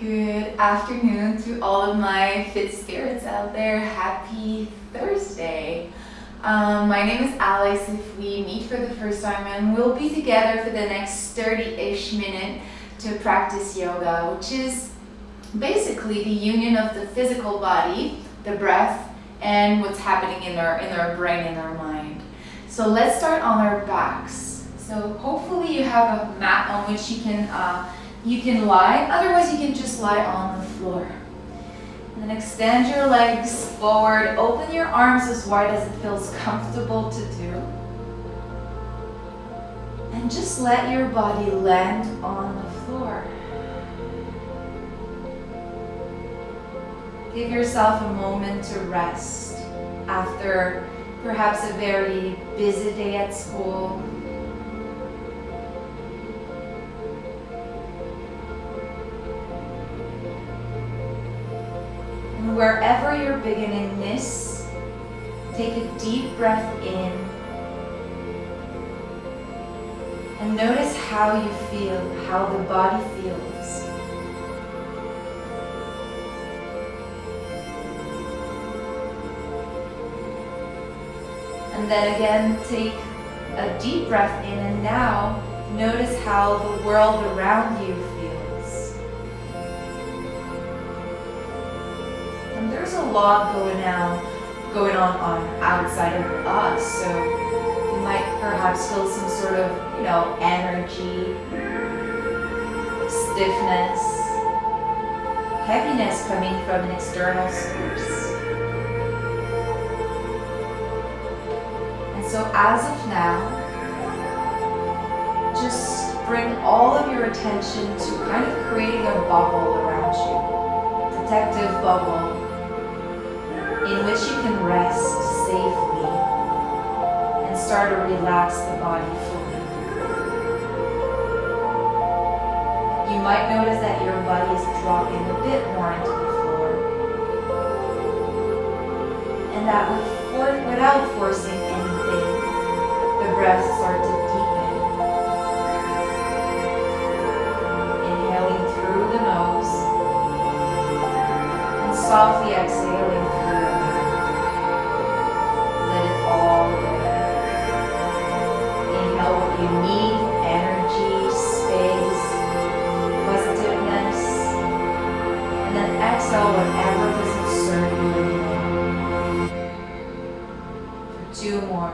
Good afternoon to all of my fit spirits out there. Happy Thursday. My name is Alex. If we meet for the first time, and we'll be together for the next 30-ish minute to practice yoga, which is basically the union of the physical body, the breath, and what's happening in our brain and our mind. So let's start on our backs. So hopefully you have a mat on which you can lie. Otherwise, you can just lie on the floor. And then extend your legs forward. Open your arms as wide as it feels comfortable to do. And just let your body land on the floor. Give yourself a moment to rest after perhaps a very busy day at school. And wherever you're beginning this, take a deep breath in and notice how you feel, how the body feels. And then again, take a deep breath in and now notice how the world around you feels. And there's a lot going on outside of us, so you might perhaps feel some sort of, energy, stiffness, heaviness coming from an external source. So as of now, just bring all of your attention to kind of creating a bubble around you, a protective bubble in which you can rest safely and start to relax the body fully. You might notice that your body is dropping a bit more into the floor, and that without forcing anything, the breath starts to deepen. Inhaling through the nose and softly exhaling through the mouth. Let it all go. Inhale what you need: energy, space, positiveness, and then exhale whatever doesn't serve you anymore. Two more.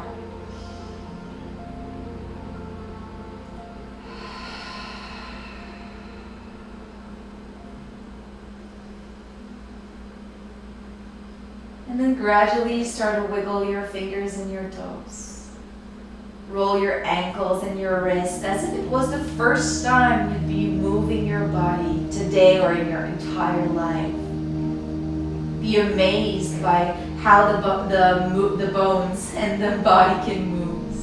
And then gradually start to wiggle your fingers and your toes. Roll your ankles and your wrists as if it was the first time you'd be moving your body today or in your entire life. Be amazed by how the bones and the body can move.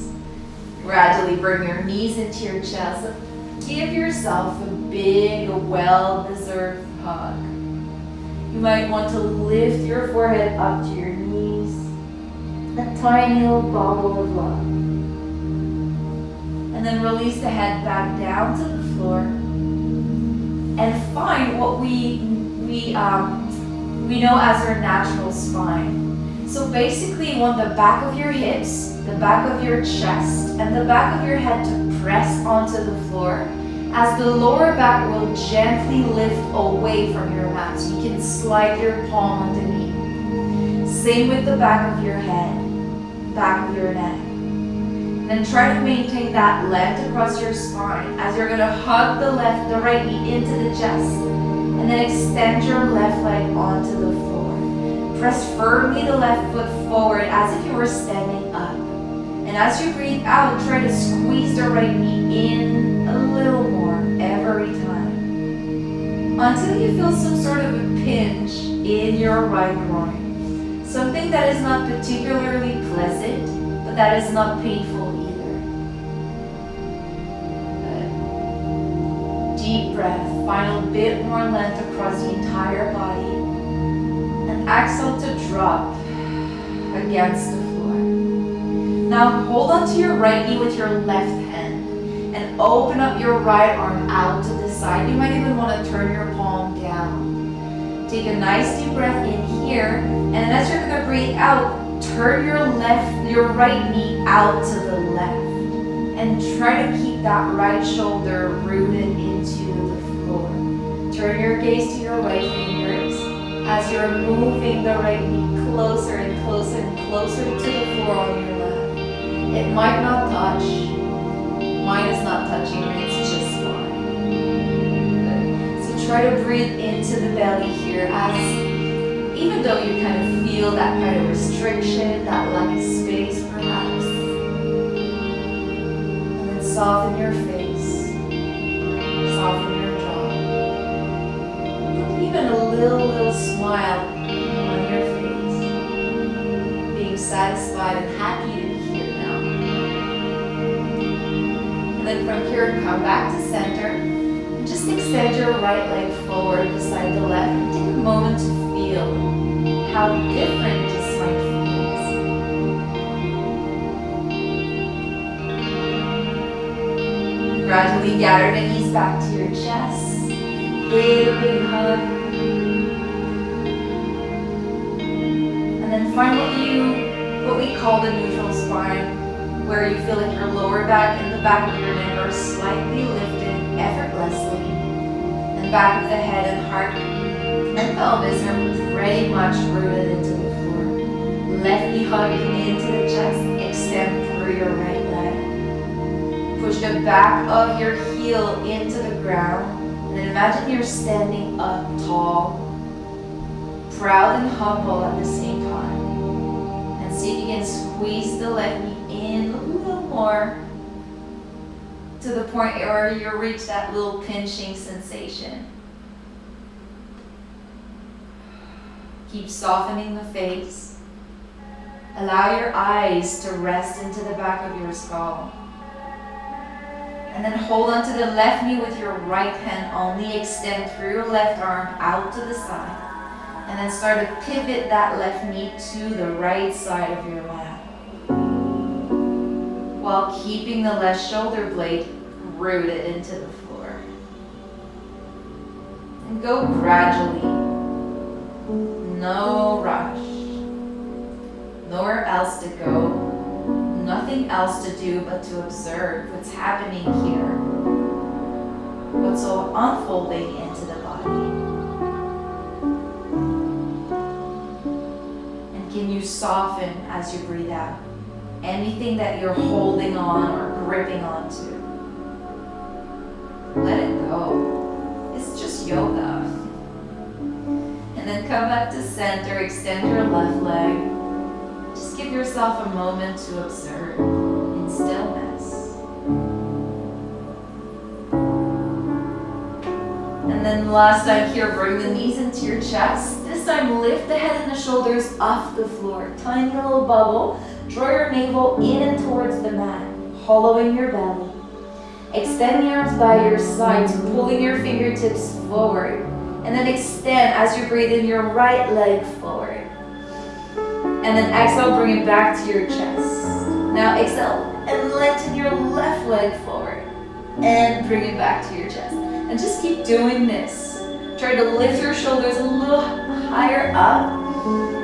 Gradually bring your knees into your chest. Give yourself a big, well-deserved hug. You might want to lift your forehead up to your knees. A tiny little bubble of love. And then release the head back down to the floor. And find what we know as our natural spine. So basically you want the back of your hips, the back of your chest, and the back of your head to press onto the floor as the lower back will gently lift away from your mat so you can slide your palm underneath. Same with the back of your head, back of your neck. And then try to maintain that length across your spine as you're going to hug the right knee into the chest. And then extend your left leg onto the floor. Press firmly the left foot forward as if you were standing up. And as you breathe out, try to squeeze the right knee in a little more every time. Until you feel some sort of a pinch in your right groin. Something that is not particularly pleasant, but that is not painful either. Good. Deep breath. Find a bit more length across the entire body. And exhale to drop against the floor. Now hold on to your right knee with your left hand. and open up your right arm out to the side. You might even want to turn your palm down. Take a nice deep breath in here, and as you're going to breathe out, turn your right knee out to the left. And try to keep that right shoulder rooted into the floor. Turn your gaze to your right fingers as you're moving the right knee closer and closer and closer to the floor on your left. It might not touch. Mine is not touching, it's just fine. Good. So try to breathe into the belly here as, even though you kind of feel that kind of restriction, that lack of space perhaps, soften your face, soften your jaw. Even a little smile on your face, being satisfied and happy to be here now. And then from here, come back to center. And just extend your right leg forward beside the left and take a moment to feel how different this might feel. Gradually gather the knees back to your chest. Big hug. And then find what we call the neutral spine, where you feel like your lower back and the back of your neck are slightly lifted effortlessly. And back of the head and heart and pelvis are pretty much rooted into the floor. Left knee hugging into the chest, extend through your right leg. Push the back of your heel into the ground, and then imagine you're standing up tall, proud and humble at the same time. And see if you can squeeze the left knee in a little more to the point where you reach that little pinching sensation. Keep softening the face. Allow your eyes to rest into the back of your skull. And then hold on to the left knee with your right hand only. Extend through your left arm out to the side. And then start to pivot that left knee to the right side of your lap. While keeping the left shoulder blade rooted into the floor. And go gradually. No rush. Nowhere else to go. Nothing else to do but to observe what's happening here. What's all unfolding into the body. And can you soften as you breathe out? Anything that you're holding on or gripping onto. Let it go. It's just yoga. And then come back to center, extend your left leg. Just give yourself a moment to observe in stillness. And then last time here, bring the knees into your chest. This time lift the head and the shoulders off the floor. Tiny little bubble. Draw your navel in and towards the mat, hollowing your belly. Extend the arms by your sides, pulling your fingertips forward. And then extend as you breathe in your right leg forward. And then exhale, bring it back to your chest. Now exhale and lengthen your left leg forward. And bring it back to your chest. And just keep doing this. Try to lift your shoulders a little higher up.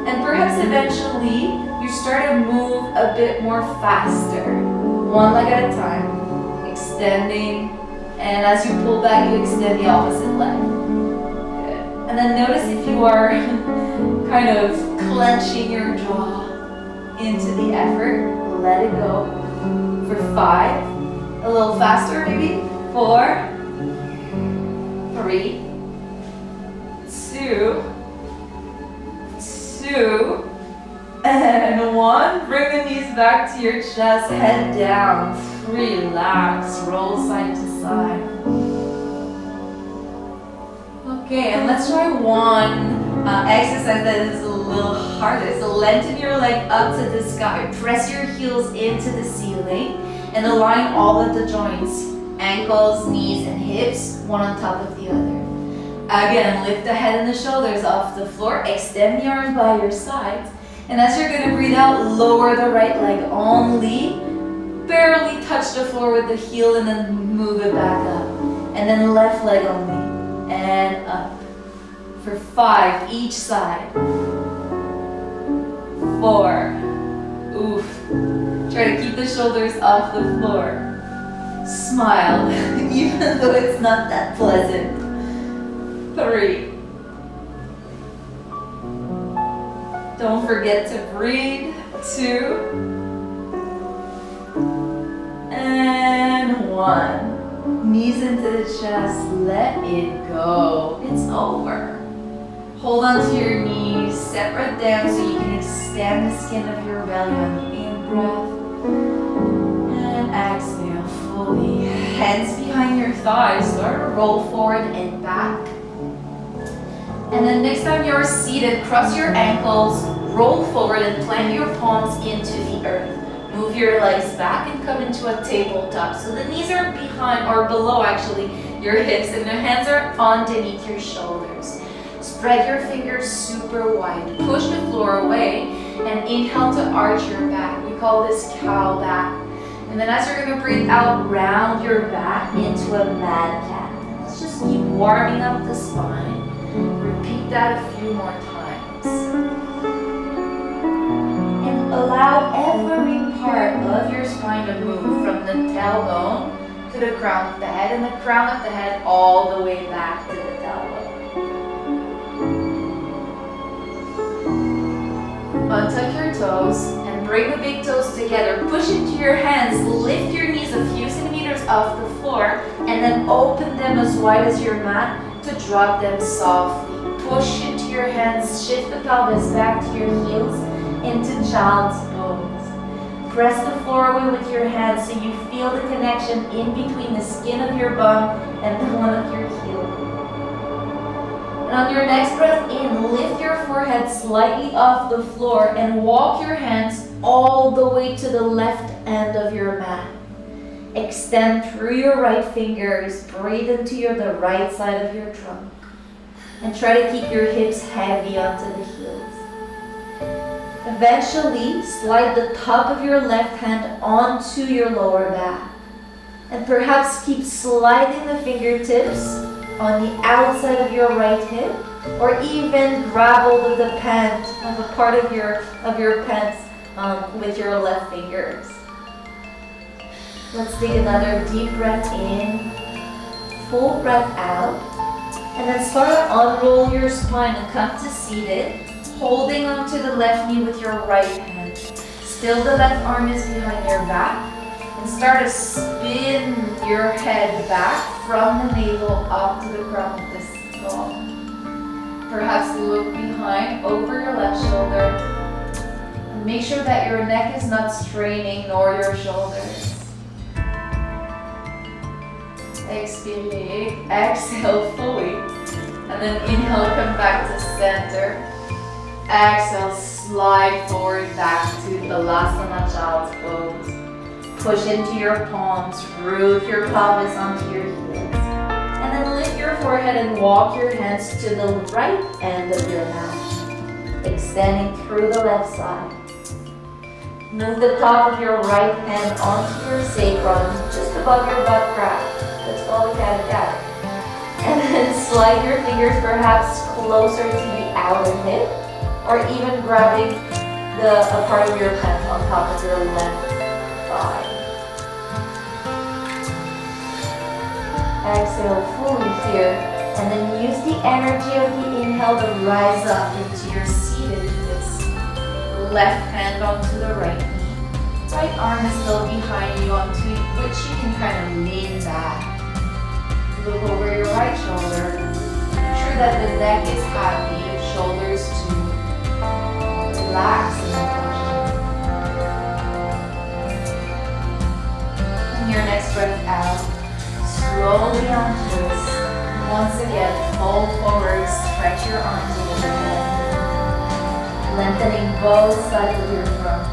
And perhaps eventually you start to move a bit more faster. One leg at a time. Extending. And as you pull back, you extend the opposite leg. Good. And then notice if you are kind of clenching your jaw into the effort. Let it go for 5. A little faster maybe. 4, 3, 2, and 1. Bring the knees back to your chest, head down, relax, roll side to side. Okay, and let's try one exercise that is a little harder. So lengthen your leg up to the sky, press your heels into the ceiling, and align all of the joints, ankles, knees, and hips, one on top of the other. Again, lift the head and the shoulders off the floor, extend the arms by your sides, and as you're going to breathe out, lower the right leg only, barely touch the floor with the heel and then move it back up. And then left leg only. And up. For 5 each side. 4. Oof. Try to keep the shoulders off the floor. Smile, even though it's not that pleasant. 3. Don't forget to breathe. 2. And 1. Knees into the chest, let it go. It's over. Hold on to your knees, separate them so you can extend the skin of your belly on the in-breath. And exhale fully. Hands behind your thighs, start to roll forward and back. And then next time you're seated, cross your ankles, roll forward and plant your palms into the earth. Move your legs back and come into a tabletop. So the knees are behind or below actually your hips and the hands are underneath your shoulders. Spread your fingers super wide. Push the floor away and inhale to arch your back. We call this cow back. And then as you're going to breathe out, round your back into a mad cat. Let's just keep warming up the spine. Repeat that a few more times. And allow every part of your spine to move from the tailbone to the crown of the head and the crown of the head all the way back to the tailbone. Untuck your toes and bring the big toes together. Push into your hands. Lift your knees a few centimeters off the floor and then open them as wide as your mat to drop them softly. Push into your hands. Shift the pelvis back to your heels into child's pose. Press the floor away with your hands so you feel the connection in between the skin of your bum and the one of your heel. And on your next breath in, lift your forehead slightly off the floor and walk your hands all the way to the left end of your mat. Extend through your right fingers, breathe into the right side of your trunk. And try to keep your hips heavy onto the heels. Eventually, slide the top of your left hand onto your lower back. And perhaps keep sliding the fingertips on the outside of your right hip, or even grab hold of the pant, of a part of your pants with your left fingers. Let's take another deep breath in, full breath out, and then start to unroll your spine and come to seated, holding onto the left knee with your right hand. Still the left arm is behind your back. And start to spin your head back from the navel up to the crown of the skull. Perhaps look behind over your left shoulder. And make sure that your neck is not straining nor your shoulders. Exhale fully. And then inhale, come back to center. Exhale, slide forward back to Balasana Child's Pose. Push into your palms, root your pelvis onto your heels. And then lift your forehead and walk your hands to the right end of your mat, extending through the left side. Move the top of your right hand onto your sacrum, just above your butt crack. That's called a cat. And then slide your fingers perhaps closer to the outer hip, or even grabbing a part of your pants on top of your left thigh. Exhale fully here, and then use the energy of the inhale to rise up into your seated twist. Left hand onto the right knee. Right arm is still behind you, onto which you can kind of lean back. Look over your right shoulder. Make sure that the neck is happy, shoulders too. Relax in the motion. And your next breath out. Slowly untwist. Once again, fold forward, stretch your arms overhead. Lengthening both sides of your throat.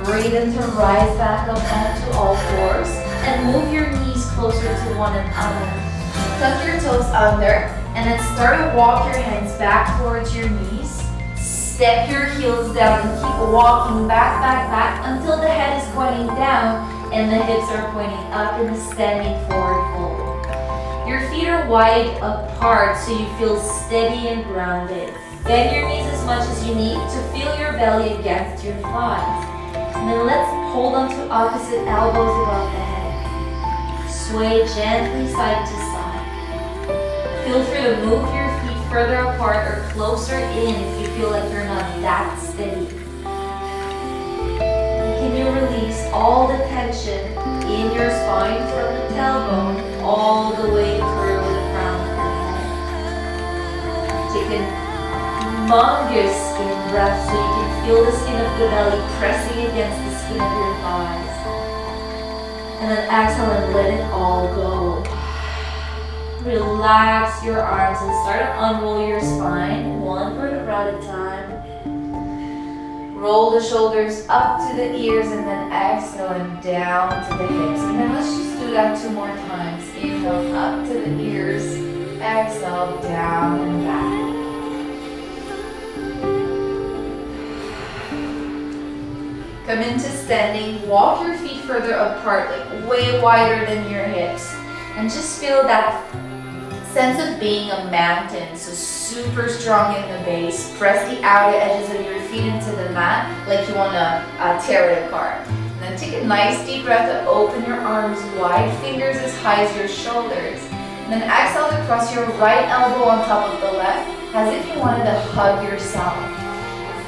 Breathe in to rise back up onto all fours and move your knees closer to one another. Tuck your toes under and then start to walk your hands back towards your knees. step your heels down and keep walking back, back, back until the head is pointing down and the hips are pointing up in a standing forward fold. Your feet are wide apart so you feel steady and grounded. Bend your knees as much as you need to feel your belly against your thighs. And then let's hold on to opposite elbows above the head. Sway gently side to side. Feel free to move your feet further apart or closer in if you feel like you're not that steady. Can you release all the tension in your spine from the tailbone all the way through the crown of your head? Take a humongous in breath so you can feel the skin of the belly pressing against the skin of your thighs. And then exhale and let it all go. Relax your arms and start to unroll your spine, one vertebra at a time. Roll the shoulders up to the ears and then exhale and down to the hips. And then let's just do that 2 more times. Inhale up to the ears, exhale down and back. Come into standing, walk your feet further apart, like way wider than your hips. And just feel that sense of being a mountain, so super strong in the base. Press the outer edges of your feet into the mat like you want to tear it apart. And then take a nice deep breath to open your arms wide, fingers as high as your shoulders. And then exhale to cross your right elbow on top of the left as if you wanted to hug yourself.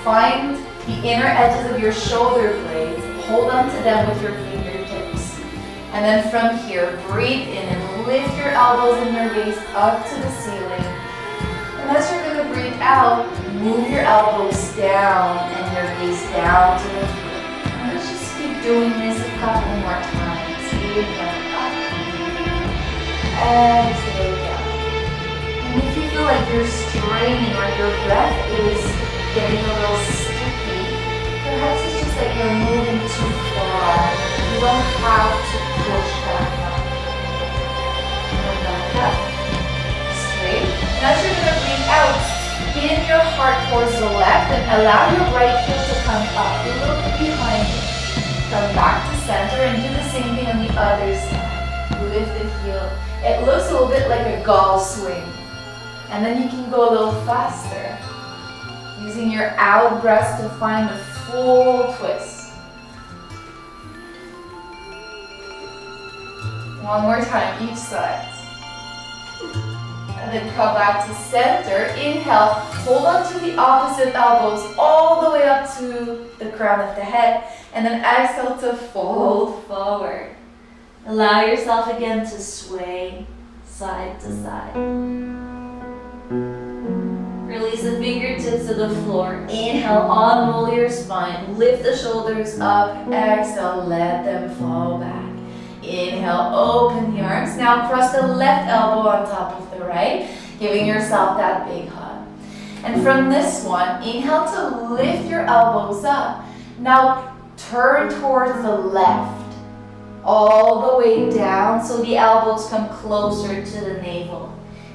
Find the inner edges of your shoulder blades, hold on to them with your fingertips. And then from here, breathe in and lift your elbows and your waist up to the ceiling. And as you're going to breathe out, move your elbows down and your gaze down to the floor. And let's just keep doing this a couple more times. Inhale up, exhale down. And if you feel like you're straining or your breath is getting a little sticky, perhaps it's just that you're moving too far. You don't have to push back up. Back up. Straight. And as you're going to breathe out, spin your heart towards the left and allow your right heel to come up. A little bit behind you. Come back to center and do the same thing on the other side. Lift the heel. It looks a little bit like a golf swing. And then you can go a little faster. Using your out breath to find the full twist. One more time, each side. And then come back to center. Inhale, hold on to the opposite elbows all the way up to the crown of the head. And then exhale to fold forward. Allow yourself again to sway side to side. Release the fingertips to the floor. Inhale, unroll your spine. Lift the shoulders up. Exhale, let them fall back. Inhale, open the arms. Now cross the left elbow on top of the right, giving yourself that big hug. And from this one, inhale to lift your elbows up. Now turn towards the left, all the way down so the elbows come closer to the navel.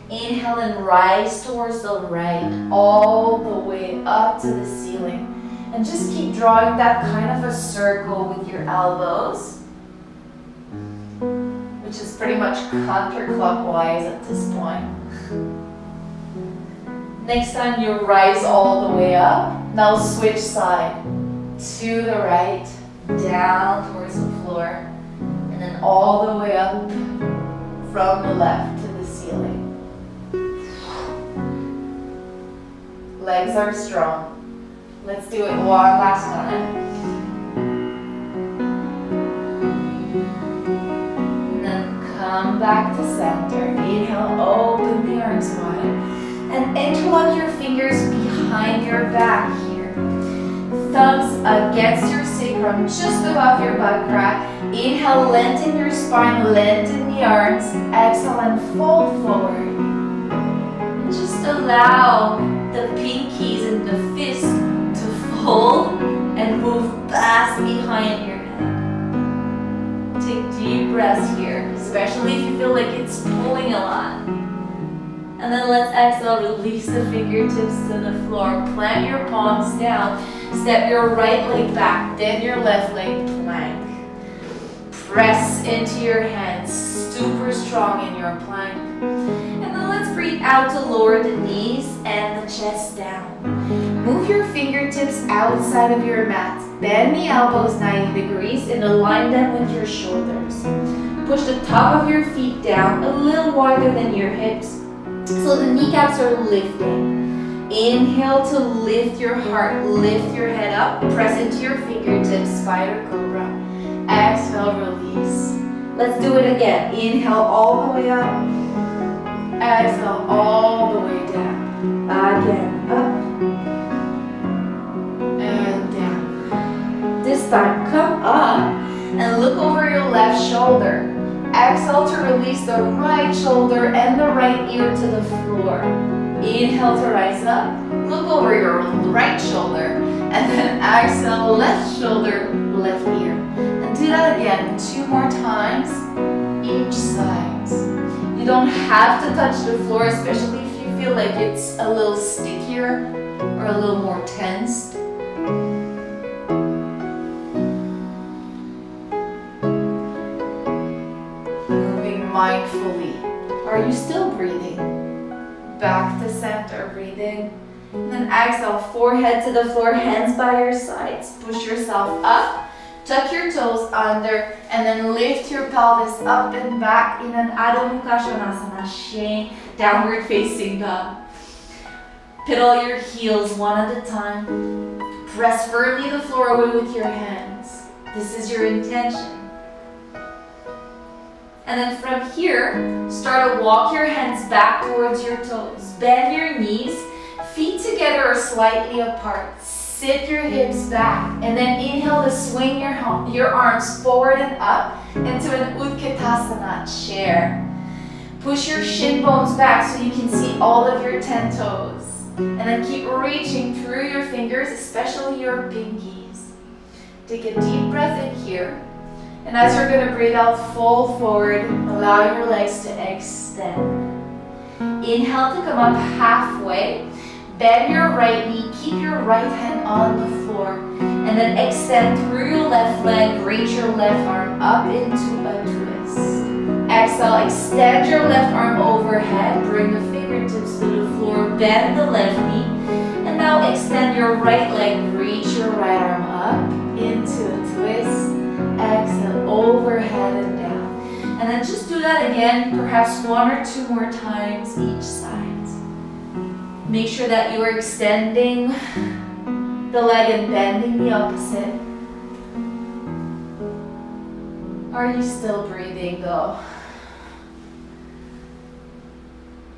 Inhale and rise towards the right, all the way up to the ceiling. And just keep drawing that kind of a circle with your elbows, which is pretty much counterclockwise at this point. Next time you rise all the way up. Now switch side to the right, down towards the floor, and then all the way up from the left to the ceiling. Legs are strong. Let's do it one last time. Come back to center. Inhale, open the arms wide. And interlock your fingers behind your back here. Thumbs against your sacrum, just above your butt crack. Inhale, lengthen your spine, lengthen the arms. Exhale and fold forward. And just allow the pinkies and the fists to fold and move past behind your head. Take deep breaths here, especially if you feel like it's pulling a lot. And then let's exhale, release the fingertips to the floor. Plant your palms down. Step your right leg back, then your left leg plank. Press into your hands, super strong in your plank. And then let's breathe out to lower the knees and the chest down. Move your fingertips outside of your mat. Bend the elbows 90 degrees and align them with your shoulders. Push the top of your feet down a little wider than your hips so the kneecaps are lifting. Inhale to lift your heart, lift your head up, press into your fingertips, spider cobra. Exhale, release. Let's do it again. Inhale all the way up. Exhale all the way down. Again, up and down. This time, come up and look over your left shoulder. Exhale to release the right shoulder and the right ear to the floor. Inhale to rise up. Look over your right shoulder. And then exhale, left shoulder, left ear. And do that again 2 more times, each side. You don't have to touch the floor, especially if you feel like it's a little stickier or a little more tensed. Mindfully. Are you still breathing? Back to center, breathing. And then exhale, forehead to the floor, hands by your sides. Push yourself up, tuck your toes under, and then lift your pelvis up and back in an Adho Mukha Svanasana, downward facing dog. Pedal your heels one at a time. Press firmly the floor away with your hands. This is your intention. And then from here, start to walk your hands back towards your toes. Bend your knees, feet together or slightly apart. Sit your hips back. And then inhale to swing your arms forward and up into an Utkatasana chair. Push your shin bones back so you can see all of your 10 toes. And then keep reaching through your fingers, especially your pinkies. Take a deep breath in here. And as you're going to breathe out, fold forward, allow your legs to extend. Inhale to come up halfway. Bend your right knee, keep your right hand on the floor. And then extend through your left leg, reach your left arm up into a twist. Exhale, extend your left arm overhead, bring the fingertips to the floor, bend the left knee. And now extend your right leg, reach your right arm up into a twist. Exhale, overhead and down. And then just do that again, perhaps 1 or 2 more times each side. Make sure that you are extending the leg and bending the opposite. Are you still breathing though?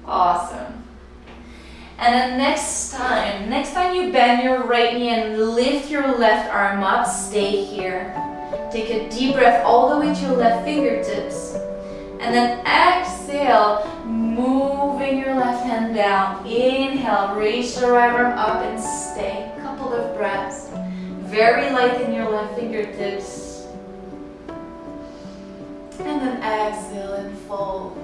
Awesome. And then next time you bend your right knee and lift your left arm up, stay here. Take a deep breath all the way to your left fingertips. And then exhale, moving your left hand down. Inhale, reach the right arm up and stay. Couple of breaths. Very light in your left fingertips. And then exhale and fold.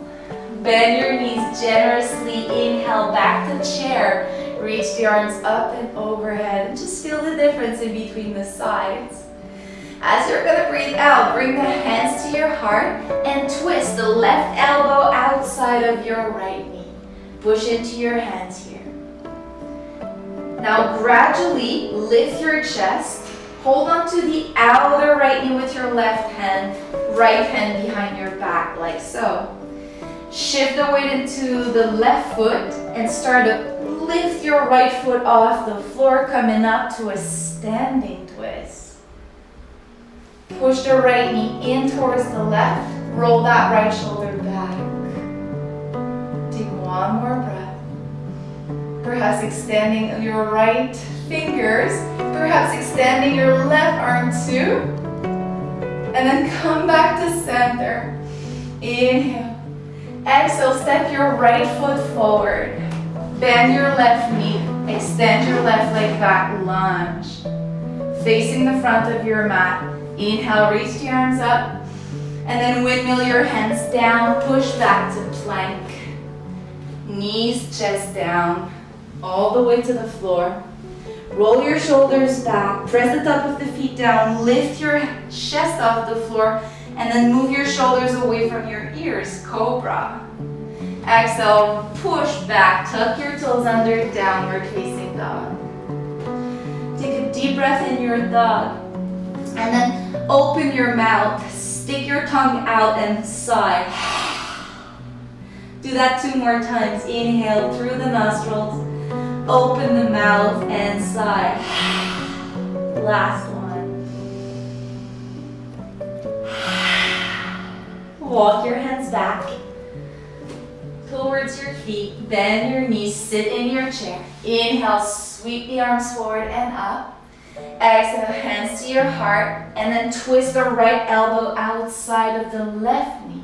Bend your knees generously. Inhale, back to chair. Reach the arms up and overhead. And just feel the difference in between the sides. As you're going to breathe out, bring the hands to your heart and twist the left elbow outside of your right knee. Push into your hands here. Now gradually lift your chest. Hold on to the outer right knee with your left hand behind your back like so. Shift the weight into the left foot and start to lift your right foot off the floor, coming up to a standing twist. Push the right knee in towards the left. Roll that right shoulder back. Take 1 more breath. Perhaps extending your right fingers. Perhaps extending your left arm too. And then come back to center. Inhale. Exhale, step your right foot forward. Bend your left knee. Extend your left leg back, lunge. Facing the front of your mat. Inhale, reach the arms up. And then windmill your hands down, push back to plank. Knees, chest down, all the way to the floor. Roll your shoulders back, press the top of the feet down, lift your chest off the floor, and then move your shoulders away from your ears, cobra. Exhale, push back, tuck your toes under, downward facing dog. Take a deep breath in your dog, and then open your mouth, stick your tongue out and sigh. Do that 2 more times. Inhale through the nostrils, open the mouth and sigh. Last one. Walk your hands back towards your feet, bend your knees, sit in your chair. Inhale, sweep the arms forward and up. Exhale, hands to your heart, and then twist the right elbow outside of the left knee.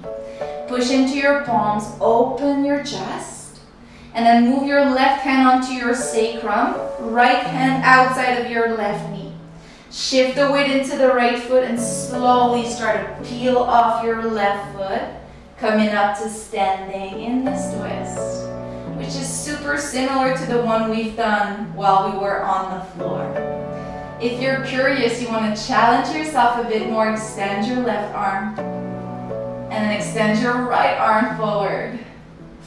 Push into your palms, open your chest, and then move your left hand onto your sacrum, right hand outside of your left knee. Shift the weight into the right foot and slowly start to peel off your left foot, coming up to standing in this twist, which is super similar to the one we've done while we were on the floor. If you're curious, you want to challenge yourself a bit more, extend your left arm, and then extend your right arm forward.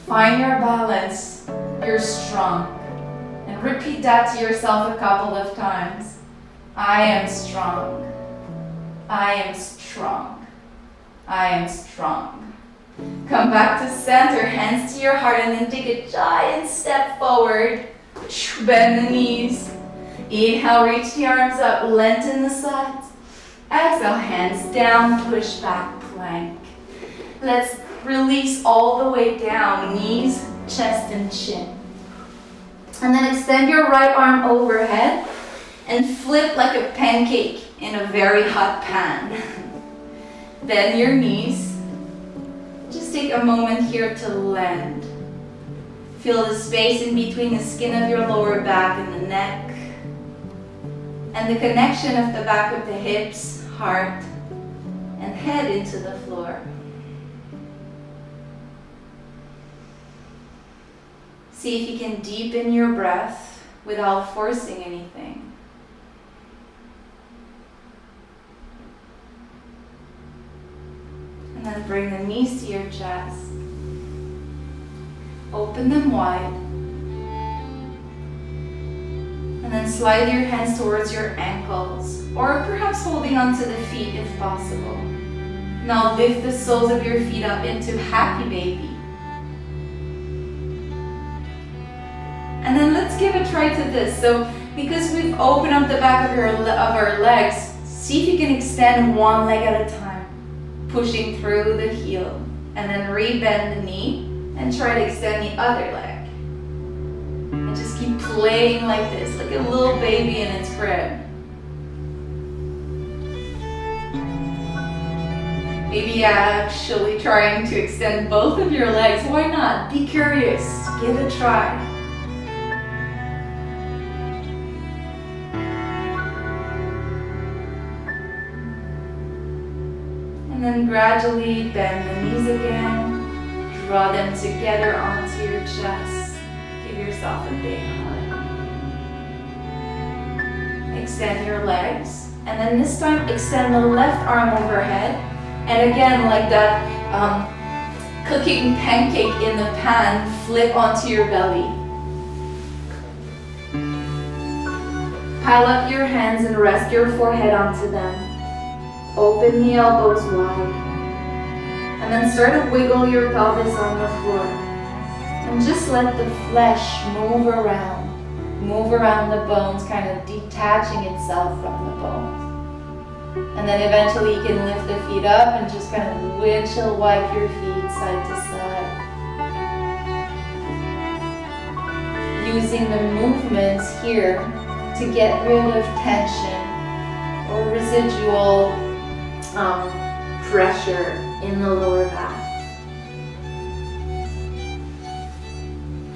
Find your balance, you're strong. And repeat that to yourself a couple of times. I am strong. I am strong. I am strong. Come back to center, hands to your heart, and then take a giant step forward. Bend the knees. Inhale, reach the arms up, lengthen the sides. Exhale, hands down, push back, plank. Let's release all the way down, knees, chest, and chin. And then extend your right arm overhead and flip like a pancake in a very hot pan. Bend your knees. Just take a moment here to land. Feel the space in between the skin of your lower back and the neck, and the connection of the back of the hips, heart, and head into the floor. See if you can deepen your breath without forcing anything. And then bring the knees to your chest. Open them wide. And then slide your hands towards your ankles, or perhaps holding onto the feet if possible. Now lift the soles of your feet up into happy baby. And then let's give a try to this. So because we've opened up the back of our legs, see if you can extend one leg at a time, pushing through the heel, and then re-bend the knee and try to extend the other leg. And just keep playing like this, like a little baby in its crib. Maybe actually trying to extend both of your legs. Why not? Be curious. Give it a try. And then gradually bend the knees again. Draw them together onto your chest. Give yourself a big hug. Extend your legs. And then this time, extend the left arm overhead. And again, like that cooking pancake in the pan, flip onto your belly. Pile up your hands and rest your forehead onto them. Open the elbows wide. And then start to wiggle your pelvis on the floor. And just let the flesh move around the bones, kind of detaching itself from the bones. And then eventually you can lift the feet up and just kind of windshield wipe your feet side to side. Using the movements here to get rid of tension or residual pressure in the lower back.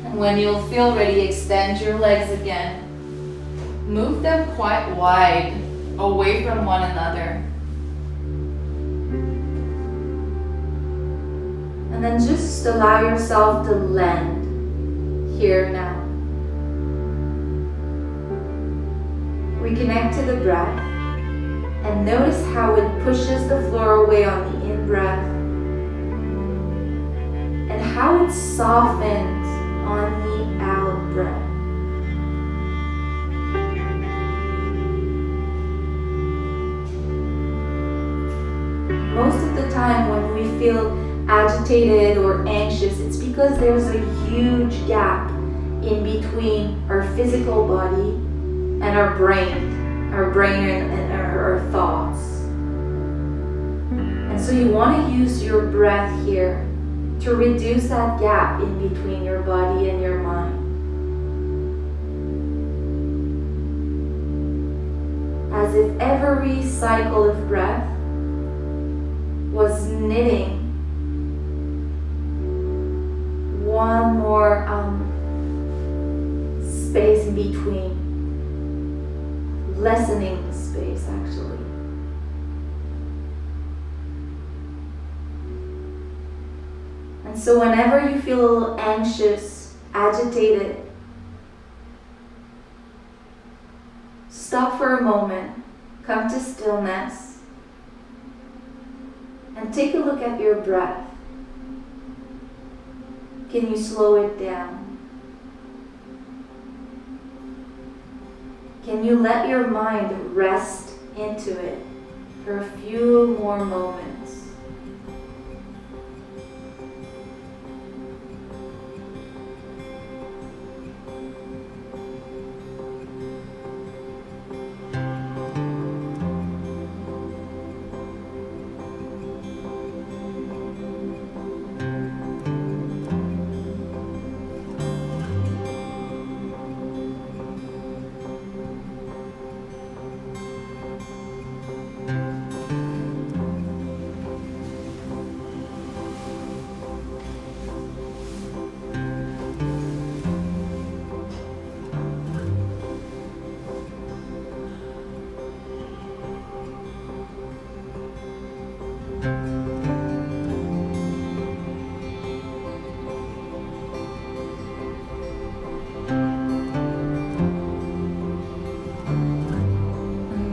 And when you'll feel ready, extend your legs again. Move them quite wide, away from one another. And then just allow yourself to land here now. Reconnect to the breath and notice how it pushes the floor away on the in-breath and how it softens on the out-breath. Most of the time when we feel agitated or anxious, it's because there's a huge gap in between our physical body and our brain and our thoughts. And so you want to use your breath here to reduce that gap in between your body and your mind. As if every cycle of breath was knitting one more space in between, lessening the space actually. And so whenever you feel a little anxious, agitated, stop for a moment, come to stillness, and take a look at your breath. Can you slow it down? Can you let your mind rest into it for a few more moments?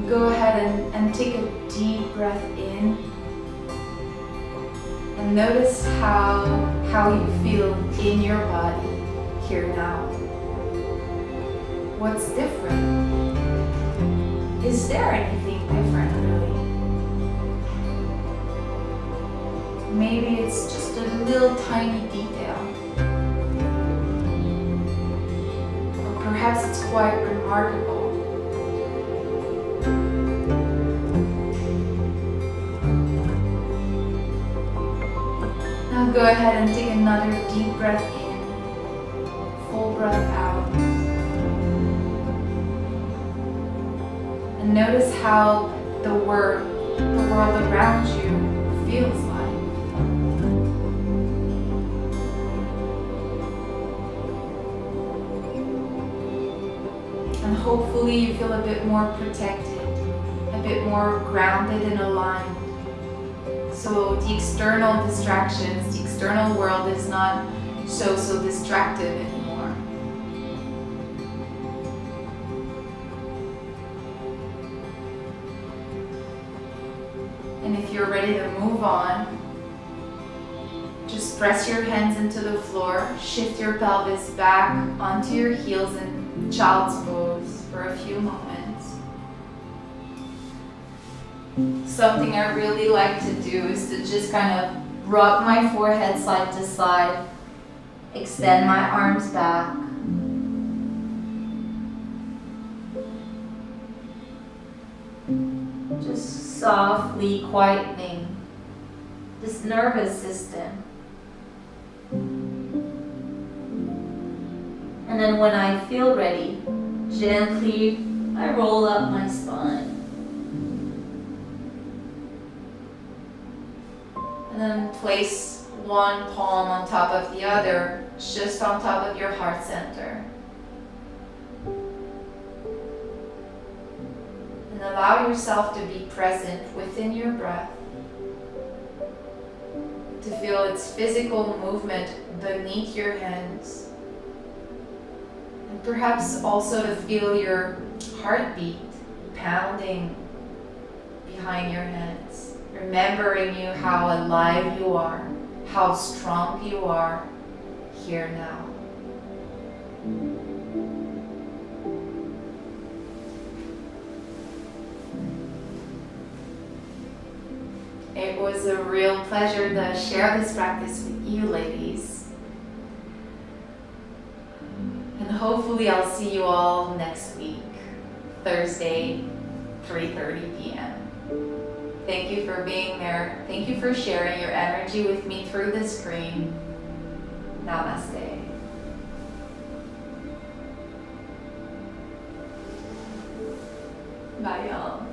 Go ahead and take a deep breath in and notice how you feel in your body here now. What's different? Is there anything different really? Maybe it's just a little tiny detail. Or perhaps it's quite remarkable. Now go ahead and take another deep breath in, full breath out. And notice how the world around you feels like. And hopefully you feel a bit more protected, a bit more grounded and aligned. So the external distractions, the external world is not so distractive anymore. And if you're ready to move on, just press your hands into the floor, shift your pelvis back onto your heels in child's pose for a few moments. Something I really like to do is to just kind of rock my forehead side to side, extend my arms back. Just softly quietening this nervous system. And then when I feel ready, gently I roll up my spine. And then place one palm on top of the other, just on top of your heart center. And allow yourself to be present within your breath, to feel its physical movement beneath your hands, perhaps also to feel your heartbeat pounding behind your hands, remembering you how alive you are, how strong you are here now. It was a real pleasure to share this practice with you, ladies. And hopefully I'll see you all next week, Thursday, 3:30 p.m. Thank you for being there. Thank you for sharing your energy with me through the screen. Namaste. Bye, y'all.